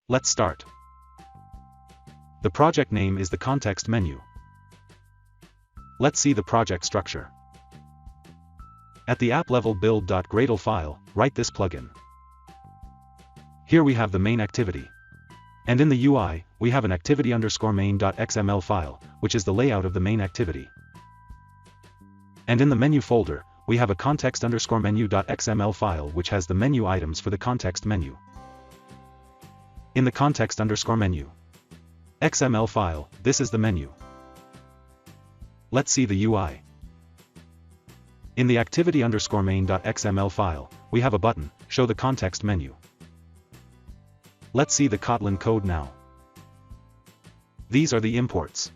Let's start. The project name is the context menu. Let's see the project structure. At the app level build.gradle file, write this plugin. Here we have the main activity. And in the UI, we have an activity_main.xml file, which is the layout of the main activity. And in the menu folder, we have a context_menu.xml file which has the menu items for the context menu. In the context_menu XML file, this is the menu. Let's see the UI. In the activity_main.xml file, we have a button, show the context menu. Let's see the Kotlin code now. These are the imports.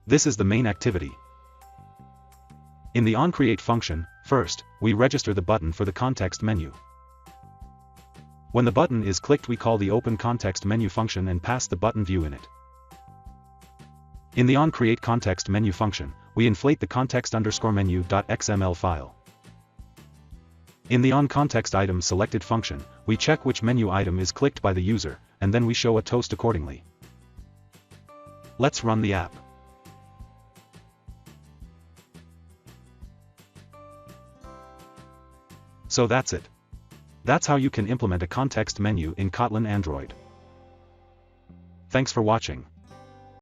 This is the main activity. In the onCreate function, first, we register the button for the context menu. When the button is clicked, we call the open context menu function and pass the button view in it. In the onCreate context menu function, we inflate the context_menu.xml file. In the onContextItem selected function, we check which menu item is clicked by the user, and then we show a toast accordingly. Let's run the app. So that's it. That's how you can implement a context menu in Kotlin Android. Thanks for watching.